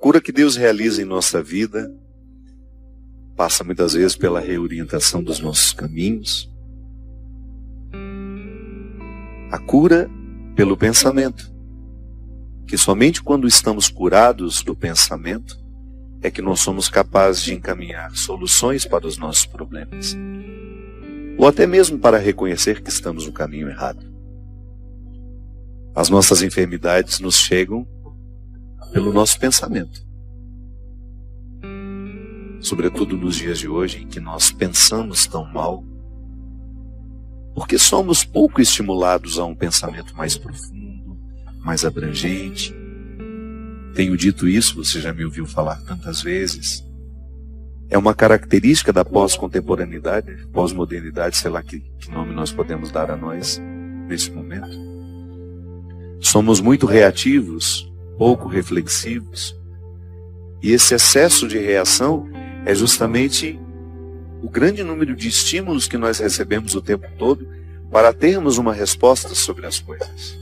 cura que Deus realiza em nossa vida passa muitas vezes pela reorientação dos nossos caminhos. A cura pelo pensamento, que somente quando estamos curados do pensamento é que nós somos capazes de encaminhar soluções para os nossos problemas, ou até mesmo para reconhecer que estamos no caminho errado. As nossas enfermidades nos chegam pelo nosso pensamento, sobretudo nos dias de hoje em que nós pensamos tão mal, porque somos pouco estimulados a um pensamento mais profundo, mais abrangente. Tenho dito isso, você já me ouviu falar tantas vezes. É uma característica da pós-contemporaneidade, pós-modernidade, sei lá que nome nós podemos dar a nós nesse momento. Somos muito reativos, pouco reflexivos, e esse excesso de reação é justamente o grande número de estímulos que nós recebemos o tempo todo para termos uma resposta sobre as coisas.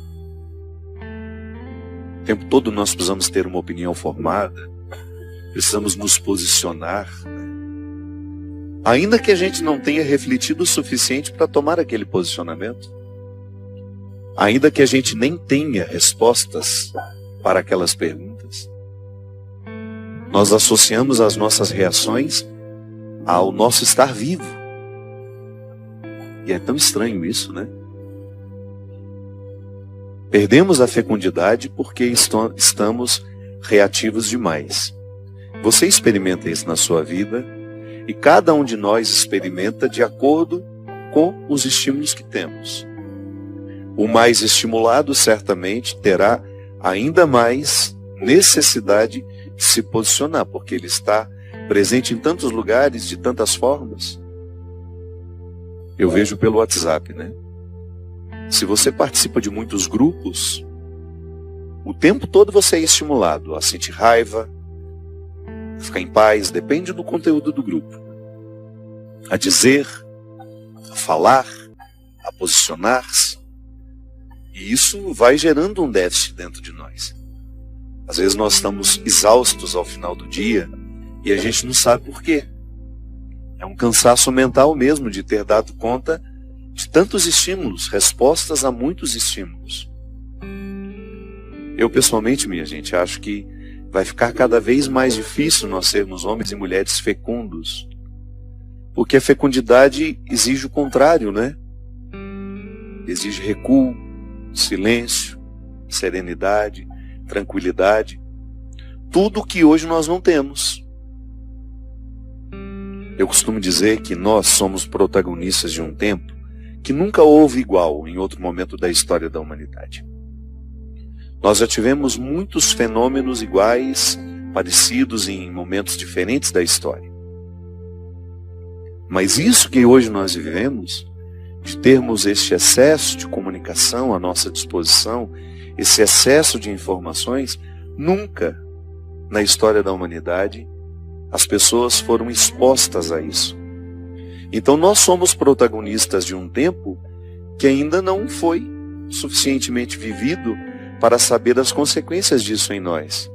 O tempo todo nós precisamos ter uma opinião formada, precisamos nos posicionar, ainda que a gente não tenha refletido o suficiente para tomar aquele posicionamento, ainda que a gente nem tenha respostas para aquelas perguntas. Nós associamos as nossas reações ao nosso estar vivo. E é tão estranho isso, né? Perdemos a fecundidade porque estamos reativos demais. Você experimenta isso na sua vida e cada um de nós experimenta de acordo com os estímulos que temos. O mais estimulado certamente terá ainda mais necessidade de se posicionar, porque ele está presente em tantos lugares, de tantas formas. Eu vejo pelo WhatsApp, né? Se você participa de muitos grupos, o tempo todo você é estimulado a sentir raiva, a ficar em paz, depende do conteúdo do grupo, a dizer, a falar, a posicionar-se. E isso vai gerando um déficit dentro de nós. Às vezes nós estamos exaustos ao final do dia e a gente não sabe por quê. É um cansaço mental mesmo de ter dado conta de tantos estímulos, respostas a muitos estímulos. Eu pessoalmente, minha gente, acho que vai ficar cada vez mais difícil nós sermos homens e mulheres fecundos. Porque a fecundidade exige o contrário, né? Exige recuo, silêncio, serenidade, tranquilidade. Tudo que hoje nós não temos. Eu costumo dizer que nós somos protagonistas de um tempo que nunca houve igual em outro momento da história da humanidade. Nós já tivemos muitos fenômenos iguais, parecidos em momentos diferentes da história. Mas isso que hoje nós vivemos, de termos este excesso de comunicação à nossa disposição, esse excesso de informações, nunca na história da humanidade as pessoas foram expostas a isso. Então nós somos protagonistas de um tempo que ainda não foi suficientemente vivido para saber as consequências disso em nós.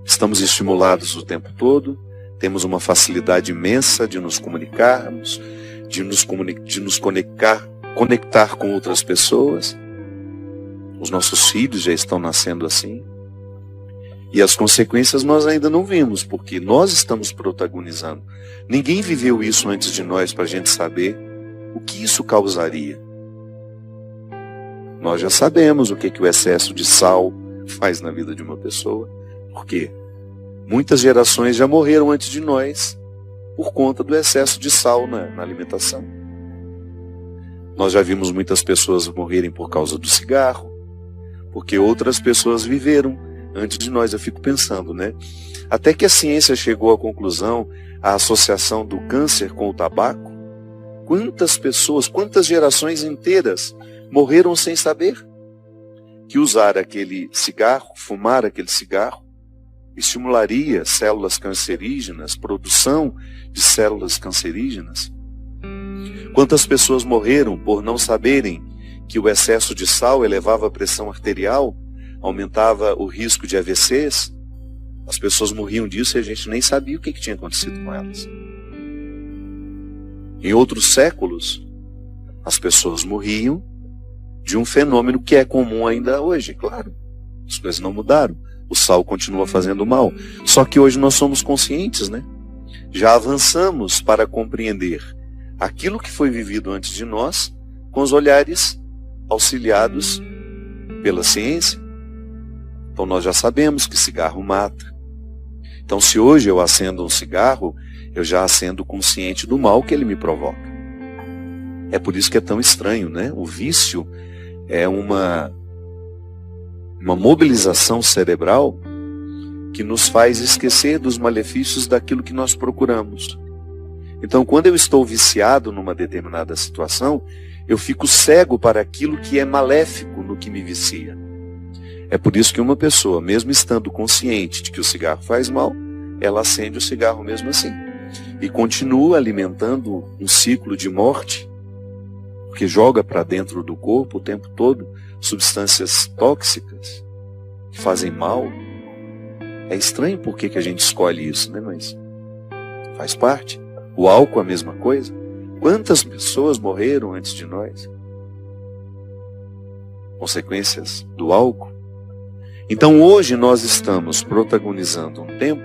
Estamos estimulados o tempo todo, temos uma facilidade imensa de nos comunicarmos, de nos conectar com outras pessoas. Os nossos filhos já estão nascendo assim. E as consequências nós ainda não vimos, porque nós estamos protagonizando. Ninguém viveu isso antes de nós para a gente saber o que isso causaria. Nós já sabemos o que o excesso de sal faz na vida de uma pessoa, porque muitas gerações já morreram antes de nós por conta do excesso de sal na alimentação. Nós já vimos muitas pessoas morrerem por causa do cigarro, porque outras pessoas viveram antes de nós. Eu fico pensando, né? Até que a ciência chegou à conclusão, a associação do câncer com o tabaco, quantas pessoas, quantas gerações inteiras morreram sem saber que usar aquele cigarro, fumar aquele cigarro, estimularia células cancerígenas, produção de células cancerígenas. Quantas pessoas morreram por não saberem que o excesso de sal elevava a pressão arterial, aumentava o risco de AVCs, as pessoas morriam disso e a gente nem sabia o que tinha acontecido com elas. Em outros séculos, as pessoas morriam de um fenômeno que é comum ainda hoje, claro. As coisas não mudaram. O sal continua fazendo mal. Só que hoje nós somos conscientes, né? Já avançamos para compreender aquilo que foi vivido antes de nós com os olhares auxiliados pela ciência. Então nós já sabemos que cigarro mata. Então se hoje eu acendo um cigarro, eu já acendo consciente do mal que ele me provoca. É por isso que é tão estranho, né? O vício é uma mobilização cerebral que nos faz esquecer dos malefícios daquilo que nós procuramos. Então, quando eu estou viciado numa determinada situação, eu fico cego para aquilo que é maléfico no que me vicia. É por isso que uma pessoa, mesmo estando consciente de que o cigarro faz mal, ela acende o cigarro mesmo assim. E continua alimentando um ciclo de morte, porque joga para dentro do corpo o tempo todo substâncias tóxicas que fazem mal. É estranho por que a gente escolhe isso, né? Mas faz parte. O álcool é a mesma coisa. Quantas pessoas morreram antes de nós? Consequências do álcool. Então hoje nós estamos protagonizando um tempo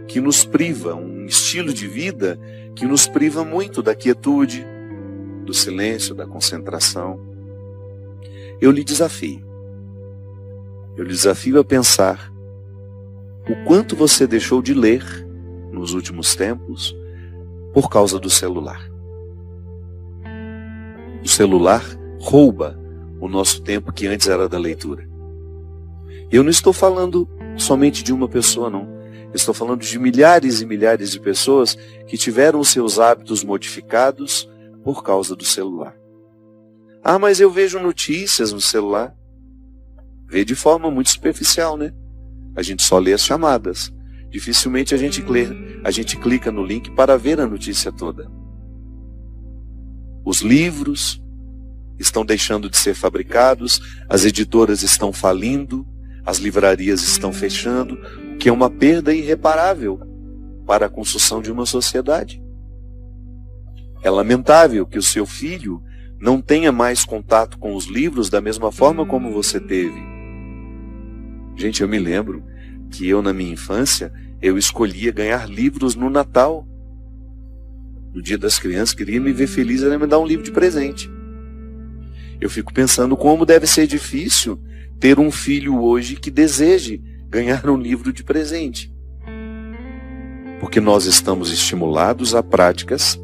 que nos priva, um estilo de vida que nos priva muito da quietude, do silêncio, da concentração. Eu lhe desafio a pensar o quanto você deixou de ler nos últimos tempos por causa do celular. O celular rouba o nosso tempo que antes era da leitura. Eu não estou falando somente de uma pessoa, não. Eu estou falando de milhares e milhares de pessoas que tiveram os seus hábitos modificados por causa do celular. Ah, mas eu vejo notícias no celular. Vê de forma muito superficial, né? A gente só lê as chamadas. Dificilmente a gente clica no link para ver a notícia toda. Os livros estão deixando de ser fabricados, as editoras estão falindo, as livrarias estão fechando, o que é uma perda irreparável para a construção de uma sociedade. É lamentável que o seu filho não tenha mais contato com os livros da mesma forma como você teve. Gente, eu me lembro que eu, na minha infância, eu escolhia ganhar livros no Natal. No Dia das Crianças, queria me ver feliz, era me dar um livro de presente. Eu fico pensando como deve ser difícil ter um filho hoje que deseje ganhar um livro de presente. Porque nós estamos estimulados a práticas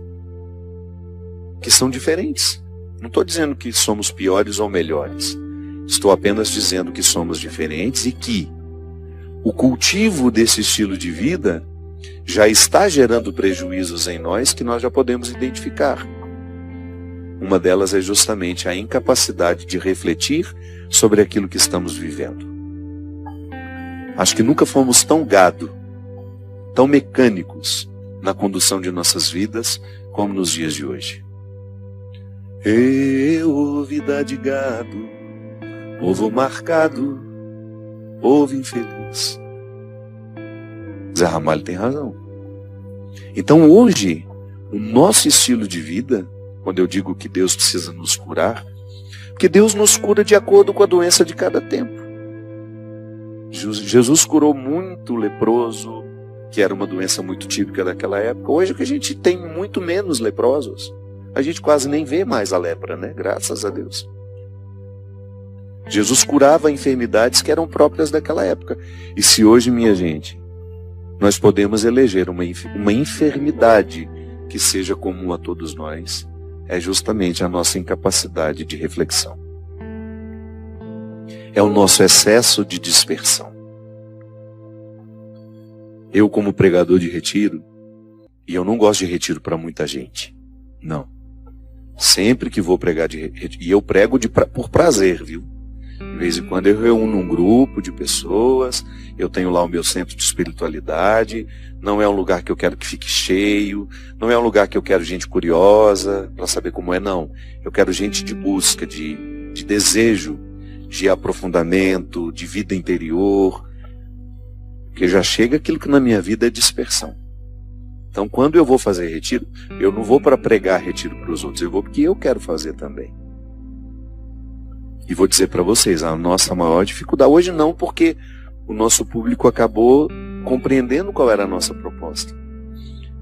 que são diferentes. Não estou dizendo que somos piores ou melhores. Estou apenas dizendo que somos diferentes e que o cultivo desse estilo de vida já está gerando prejuízos em nós que nós já podemos identificar. Uma delas é justamente a incapacidade de refletir sobre aquilo que estamos vivendo. Acho que nunca fomos tão gado, tão mecânicos na condução de nossas vidas como nos dias de hoje. Eu, vida de gado, povo marcado, povo infeliz. Zé Ramalho tem razão. Então hoje, o nosso estilo de vida, quando eu digo que Deus precisa nos curar, porque Deus nos cura de acordo com a doença de cada tempo. Jesus curou muito leproso, que era uma doença muito típica daquela época. Hoje que a gente tem muito menos leprosos. A gente quase nem vê mais a lepra, né? Graças a Deus. Jesus curava enfermidades que eram próprias daquela época. E se hoje, minha gente, nós podemos eleger uma enfermidade que seja comum a todos nós, é justamente a nossa incapacidade de reflexão. É o nosso excesso de dispersão. Eu, como pregador de retiro, e eu não gosto de retiro para muita gente, não. Sempre que vou pregar de retiro, e eu prego por prazer, viu? De vez em quando eu reúno um grupo de pessoas, eu tenho lá o meu centro de espiritualidade, não é um lugar que eu quero que fique cheio, não é um lugar que eu quero gente curiosa para saber como é, não. Eu quero gente de busca, de desejo, de aprofundamento, de vida interior, porque já chega aquilo que na minha vida é dispersão. Então, quando eu vou fazer retiro, eu não vou para pregar retiro para os outros, eu vou porque eu quero fazer também. E vou dizer para vocês, a nossa maior dificuldade, hoje não, porque o nosso público acabou compreendendo qual era a nossa proposta.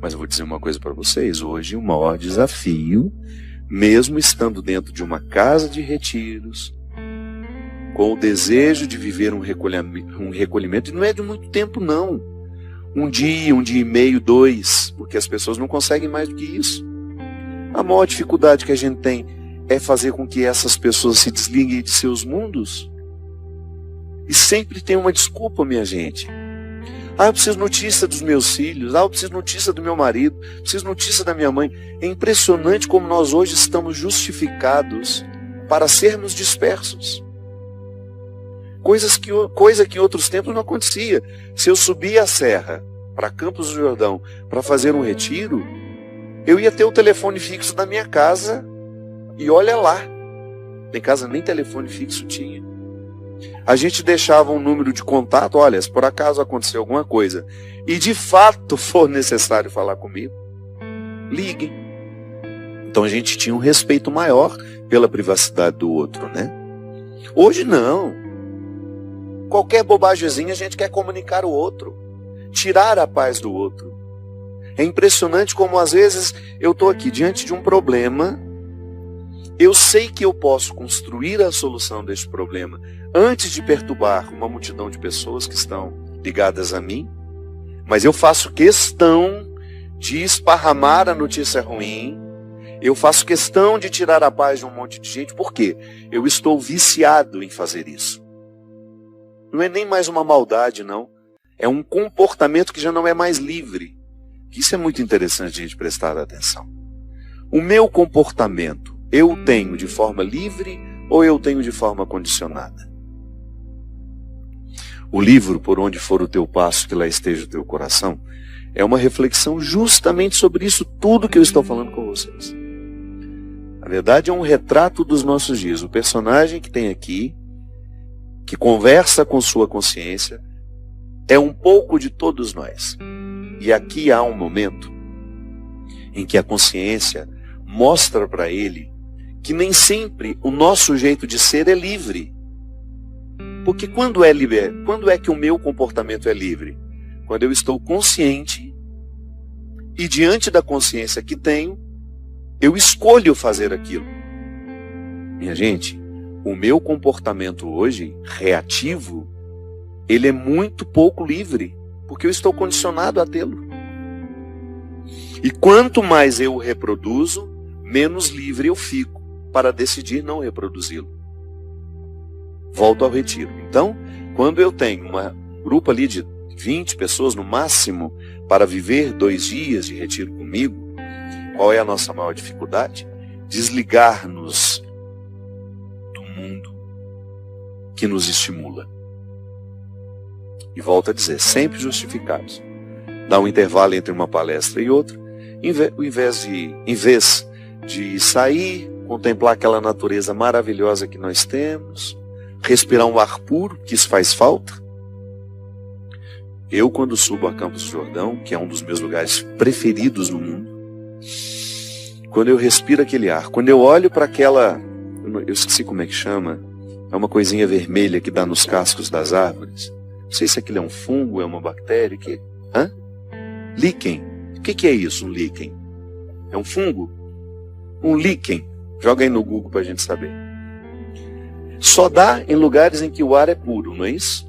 Mas eu vou dizer uma coisa para vocês, hoje o maior desafio, mesmo estando dentro de uma casa de retiros, com o desejo de viver um recolhimento, e não é de muito tempo não, um dia e meio, 2, porque as pessoas não conseguem mais do que isso. A maior dificuldade que a gente tem é fazer com que essas pessoas se desliguem de seus mundos. E sempre tem uma desculpa, minha gente. Eu preciso notícia dos meus filhos, eu preciso notícia do meu marido, preciso notícia da minha mãe. É impressionante como nós hoje estamos justificados para sermos dispersos. Coisa que em outros tempos não acontecia. Se eu subia a serra para Campos do Jordão para fazer um retiro, eu ia ter o telefone fixo da minha casa e olha lá. Em casa nem telefone fixo tinha. A gente deixava um número de contato, olha, se por acaso acontecer alguma coisa e de fato for necessário falar comigo, liguem. Então a gente tinha um respeito maior pela privacidade do outro, né? Hoje não. Qualquer bobagemzinha a gente quer comunicar o outro, tirar a paz do outro. É impressionante como às vezes eu estou aqui diante de um problema, eu sei que eu posso construir a solução deste problema antes de perturbar uma multidão de pessoas que estão ligadas a mim, mas eu faço questão de esparramar a notícia ruim, eu faço questão de tirar a paz de um monte de gente, por quê? Eu estou viciado em fazer isso. Não é nem mais uma maldade, não. É um comportamento que já não é mais livre. Isso é muito interessante a gente prestar atenção. O meu comportamento, eu tenho de forma livre ou eu tenho de forma condicionada? O livro, Por Onde For o Teu Passo, Que Lá Esteja o Teu Coração, é uma reflexão justamente sobre isso tudo que eu estou falando com vocês. Na verdade, é um retrato dos nossos dias. O personagem que tem aqui, que conversa com sua consciência, é um pouco de todos nós. E aqui há um momento em que a consciência mostra para ele que nem sempre o nosso jeito de ser é livre. Porque quando é que o meu comportamento é livre? Quando eu estou consciente e diante da consciência que tenho, eu escolho fazer aquilo. Minha gente, o meu comportamento hoje, reativo, ele é muito pouco livre, porque eu estou condicionado a tê-lo. E quanto mais eu o reproduzo, menos livre eu fico para decidir não reproduzi-lo. Volto ao retiro. Então, quando eu tenho um grupo ali de 20 pessoas no máximo para viver 2 dias de retiro comigo, qual é a nossa maior dificuldade? Desligar-nos do mundo que nos estimula. E volto a dizer, sempre justificados. Dá um intervalo entre uma palestra e outra, em vez de sair, contemplar aquela natureza maravilhosa que nós temos, respirar um ar puro, que isso faz falta. Eu, quando subo a Campos do Jordão, que é um dos meus lugares preferidos no mundo, quando eu respiro aquele ar, quando eu olho para aquela, eu esqueci como é que chama, é uma coisinha vermelha que dá nos cascos das árvores. Não sei se aquilo é um fungo, é uma bactéria, líquen. O que é isso, um líquen? É um fungo? Um líquen. Joga aí no Google para a gente saber. Só dá em lugares em que o ar é puro, não é isso?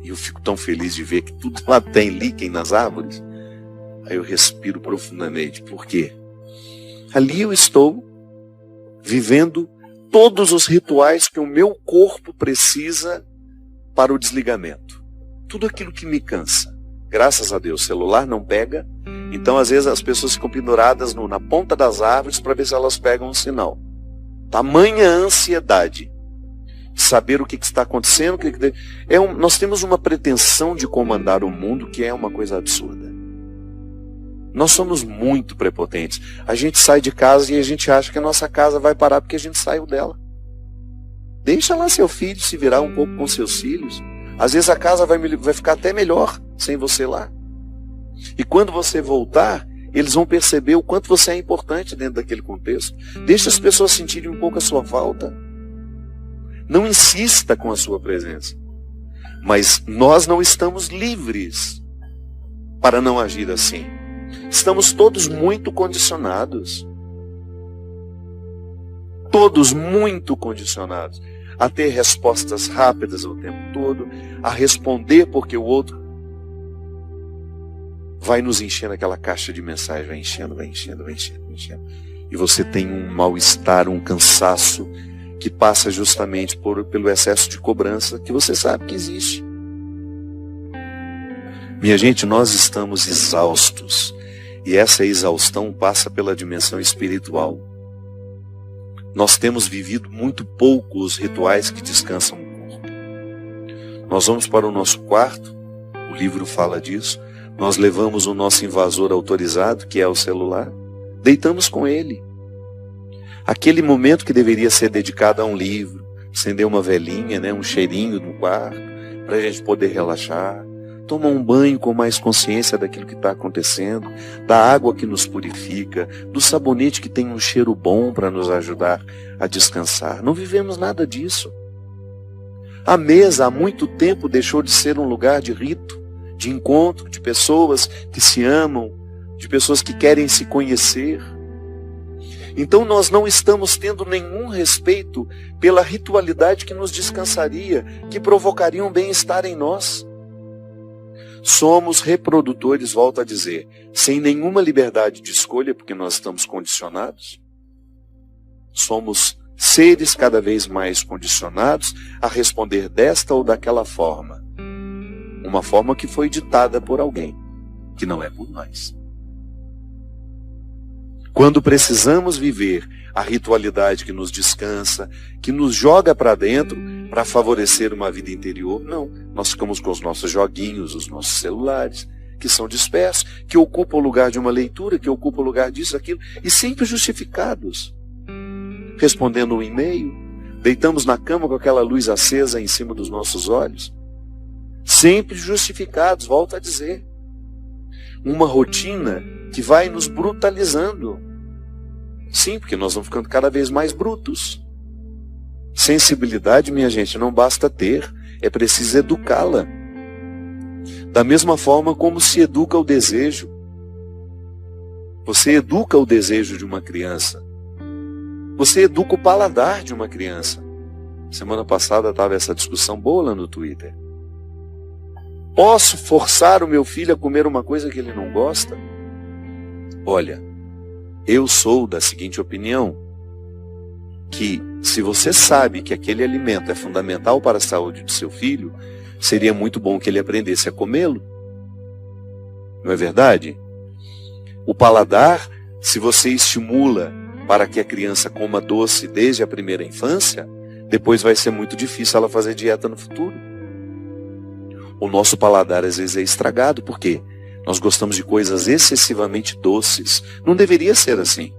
E eu fico tão feliz de ver que tudo lá tem líquen nas árvores. Aí eu respiro profundamente. Por quê? Ali eu estou vivendo todos os rituais que o meu corpo precisa para o desligamento. Tudo aquilo que me cansa. Graças a Deus, o celular não pega. Então, às vezes, as pessoas ficam penduradas na ponta das árvores para ver se elas pegam um sinal. Tamanha ansiedade. Saber o que está acontecendo. Nós temos uma pretensão de comandar o mundo que é uma coisa absurda. Nós somos muito prepotentes. A gente sai de casa e a gente acha que a nossa casa vai parar porque a gente saiu dela. Deixa lá seu filho se virar um pouco com seus filhos. Às vezes a casa vai ficar até melhor sem você lá. E quando você voltar, eles vão perceber o quanto você é importante dentro daquele contexto. Deixa as pessoas sentirem um pouco a sua falta. Não insista com a sua presença. Mas nós não estamos livres para não agir assim. Estamos todos muito condicionados. Todos muito condicionados a ter respostas rápidas o tempo todo, a responder porque o outro vai nos enchendo aquela caixa de mensagem, vai enchendo. E você tem um mal-estar, um cansaço que passa justamente pelo excesso de cobrança que você sabe que existe. Minha gente, nós estamos exaustos e essa exaustão passa pela dimensão espiritual. Nós temos vivido muito pouco os rituais que descansam o corpo. Nós vamos para o nosso quarto, o livro fala disso, nós levamos o nosso invasor autorizado, que é o celular, deitamos com ele. Aquele momento que deveria ser dedicado a um livro, acender uma velinha, um cheirinho no quarto, para a gente poder relaxar, tomar um banho com mais consciência daquilo que está acontecendo, da água que nos purifica, do sabonete que tem um cheiro bom para nos ajudar a descansar. Não vivemos nada disso. A mesa há muito tempo deixou de ser um lugar de rito, de encontro, de pessoas que se amam, de pessoas que querem se conhecer. Então nós não estamos tendo nenhum respeito pela ritualidade que nos descansaria, que provocaria um bem-estar em nós. Somos reprodutores, volto a dizer, sem nenhuma liberdade de escolha, porque nós estamos condicionados. Somos seres cada vez mais condicionados a responder desta ou daquela forma. Uma forma que foi ditada por alguém, que não é por nós. Quando precisamos viver a ritualidade que nos descansa, que nos joga para dentro, para favorecer uma vida interior, não. Nós ficamos com os nossos joguinhos, os nossos celulares, que são dispersos, que ocupam o lugar de uma leitura, que ocupam o lugar disso, aquilo, e sempre justificados. Respondendo um e-mail, deitamos na cama com aquela luz acesa em cima dos nossos olhos, sempre justificados, volto a dizer. Uma rotina que vai nos brutalizando. Sim, porque nós vamos ficando cada vez mais brutos. Sensibilidade, minha gente, não basta ter, é preciso educá-la. Da mesma forma como se educa o desejo. Você educa o desejo de uma criança. Você educa o paladar de uma criança. Semana passada estava essa discussão boa lá no Twitter. Posso forçar o meu filho a comer uma coisa que ele não gosta? Olha, eu sou da seguinte opinião, que se você sabe que aquele alimento é fundamental para a saúde do seu filho, seria muito bom que ele aprendesse a comê-lo. Não é verdade? O paladar, se você estimula para que a criança coma doce desde a primeira infância, depois vai ser muito difícil ela fazer dieta no futuro. O nosso paladar às vezes é estragado, por quê? Nós gostamos de coisas excessivamente doces. Não deveria ser assim.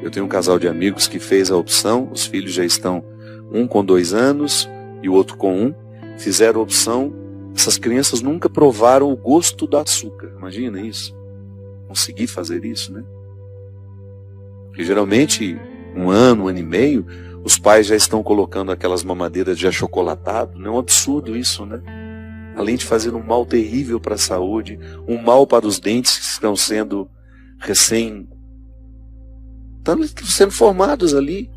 Eu tenho um casal de amigos que fez a opção, os filhos já estão, um com 2 anos e o outro com 1, fizeram a opção, essas crianças nunca provaram o gosto do açúcar. Imagina isso. Conseguir fazer isso, né? Porque geralmente, 1 ano, 1 ano e meio, os pais já estão colocando aquelas mamadeiras de achocolatado. Não é um absurdo isso, né? Além de fazer um mal terrível para a saúde, um mal para os dentes que estão sendo sendo formados ali.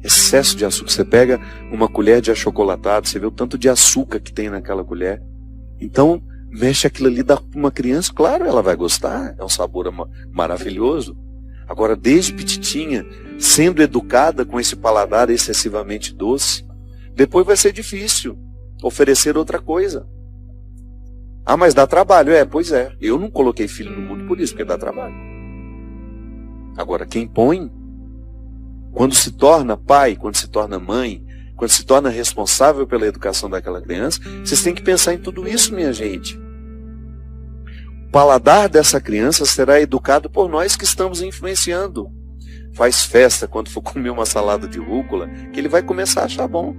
Excesso de açúcar. Você pega uma colher de achocolatado, você vê o tanto de açúcar que tem naquela colher. Então, mexe aquilo ali, dá para uma criança, claro, ela vai gostar, é um sabor maravilhoso. Agora, desde petitinha, sendo educada com esse paladar excessivamente doce, depois vai ser difícil oferecer outra coisa. Ah, mas dá trabalho. Pois é. Eu não coloquei filho no mundo por isso, porque dá trabalho. Agora, quem põe, quando se torna pai, quando se torna mãe, quando se torna responsável pela educação daquela criança, vocês têm que pensar em tudo isso, minha gente. O paladar dessa criança será educado por nós que estamos influenciando. faz festa quando for comer uma salada de rúcula, que ele vai começar a achar bom.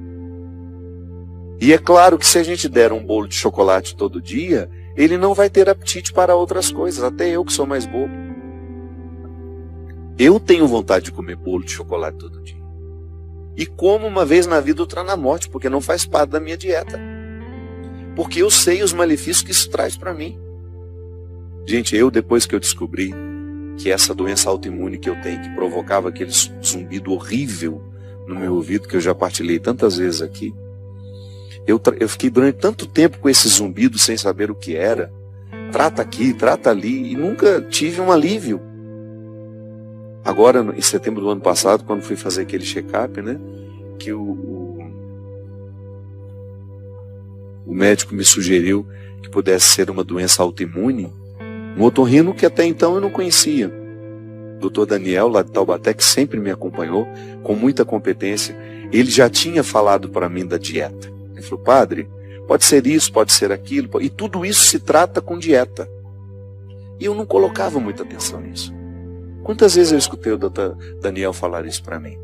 E é claro que se a gente der um bolo de chocolate todo dia, ele não vai ter apetite para outras coisas, até eu que sou mais bobo. Eu tenho vontade de comer bolo de chocolate todo dia. E como uma vez na vida, outra na morte, porque não faz parte da minha dieta. Porque eu sei os malefícios que isso traz para mim. Gente, depois que eu descobri que essa doença autoimune que eu tenho, que provocava aquele zumbido horrível no meu ouvido, que eu já partilhei tantas vezes aqui, eu fiquei durante tanto tempo com esse zumbido sem saber o que era. Trata aqui, trata ali, e nunca tive um alívio. Agora, em setembro do ano passado, quando fui fazer aquele check-up, né, que o médico me sugeriu que pudesse ser uma doença autoimune, um otorrino que até então eu não conhecia. Dr. Daniel, lá de Taubaté, que sempre me acompanhou com muita competência, ele já tinha falado para mim da dieta. Ele falou: padre, pode ser isso, pode ser aquilo, e tudo isso se trata com dieta. E eu não colocava muita atenção nisso. Quantas vezes eu escutei o Dr. Daniel falar isso para mim?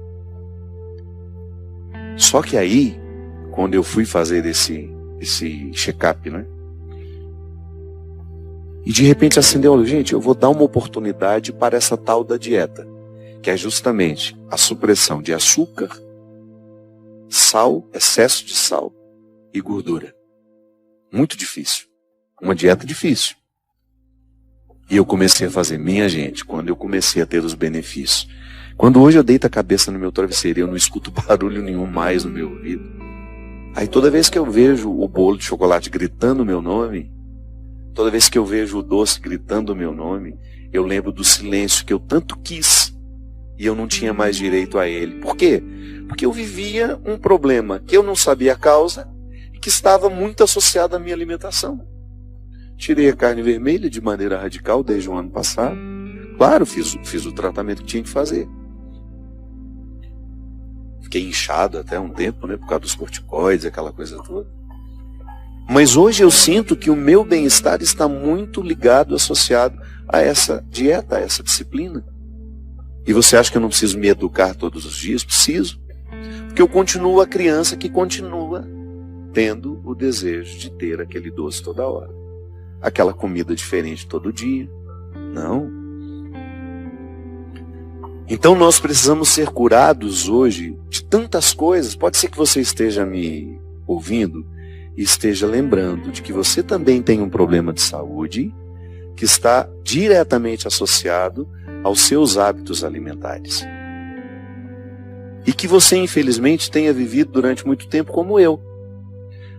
Só que aí, quando eu fui fazer esse check-up, né? E de repente acendeu, gente, eu vou dar uma oportunidade para essa tal da dieta, que é justamente a supressão de açúcar, sal, excesso de sal e gordura. Muito difícil. Uma dieta difícil. E eu comecei a fazer, minha gente, quando eu comecei a ter os benefícios. Quando hoje eu deito a cabeça no meu travesseiro e eu não escuto barulho nenhum mais no meu ouvido. Aí toda vez que eu vejo o bolo de chocolate gritando o meu nome, toda vez que eu vejo o doce gritando o meu nome, eu lembro do silêncio que eu tanto quis e eu não tinha mais direito a ele. Por quê? Porque eu vivia um problema que eu não sabia a causa e que estava muito associado à minha alimentação. Tirei a carne vermelha de maneira radical desde o ano passado. Claro, fiz o tratamento que tinha que fazer. Fiquei inchado até um tempo, né, por causa dos corticoides, aquela coisa toda. Mas hoje eu sinto que o meu bem-estar está muito ligado, associado a essa dieta, a essa disciplina. E você acha que eu não preciso me educar todos os dias? Preciso. Porque eu continuo a criança que continua tendo o desejo de ter aquele doce toda hora. Aquela comida diferente todo dia. Não. Então nós precisamos ser curados hoje de tantas coisas. Pode ser que você esteja me ouvindo e esteja lembrando de que você também tem um problema de saúde que está diretamente associado aos seus hábitos alimentares. E que você, infelizmente, tenha vivido durante muito tempo como eu.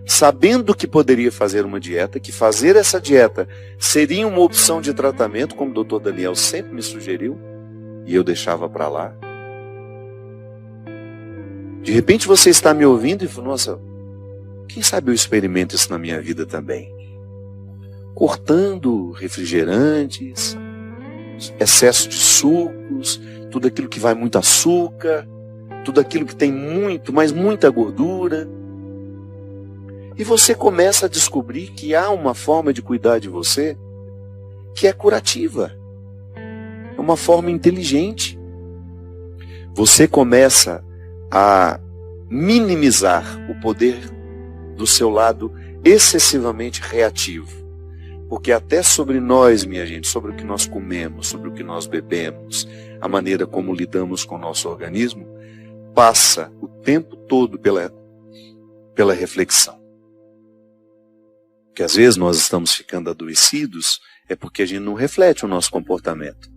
Sabendo que poderia fazer uma dieta, que fazer essa dieta seria uma opção de tratamento, como o Dr. Daniel sempre me sugeriu, e eu deixava para lá. De repente você está me ouvindo e fala: nossa, quem sabe eu experimento isso na minha vida também. Cortando refrigerantes, excesso de sucos, tudo aquilo que vai muito açúcar, tudo aquilo que tem muito, mas muita gordura. E você começa a descobrir que há uma forma de cuidar de você que é curativa. É uma forma inteligente. Você começa a minimizar o poder do seu lado excessivamente reativo. Porque até sobre nós, minha gente, sobre o que nós comemos, sobre o que nós bebemos, a maneira como lidamos com o nosso organismo, passa o tempo todo pela reflexão. Porque às vezes nós estamos ficando adoecidos, é porque a gente não reflete o nosso comportamento.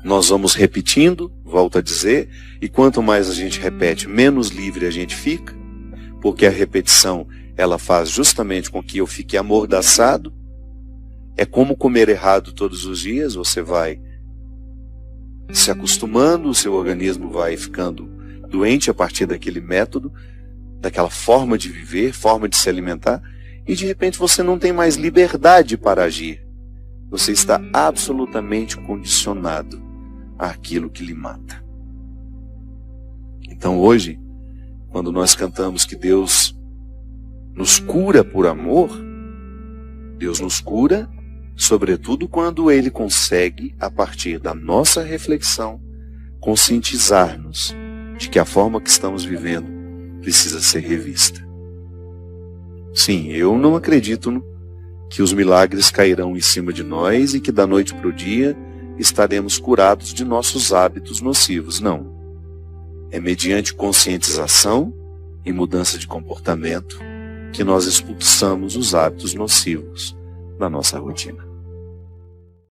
Nós vamos repetindo, volto a dizer, e quanto mais a gente repete, menos livre a gente fica, porque a repetição, ela faz justamente com que eu fique amordaçado. É como comer errado todos os dias, você vai se acostumando, o seu organismo vai ficando doente a partir daquele método, daquela forma de viver, forma de se alimentar, e de repente você não tem mais liberdade para agir. Você está absolutamente condicionado àquilo que lhe mata. Então hoje, quando nós cantamos que Deus nos cura por amor, Deus nos cura sobretudo quando ele consegue, a partir da nossa reflexão, conscientizar-nos de que a forma que estamos vivendo precisa ser revista. Sim, eu não acredito que os milagres cairão em cima de nós e que da noite para o dia estaremos curados de nossos hábitos nocivos. Não. É mediante conscientização e mudança de comportamento que nós expulsamos os hábitos nocivos da nossa rotina.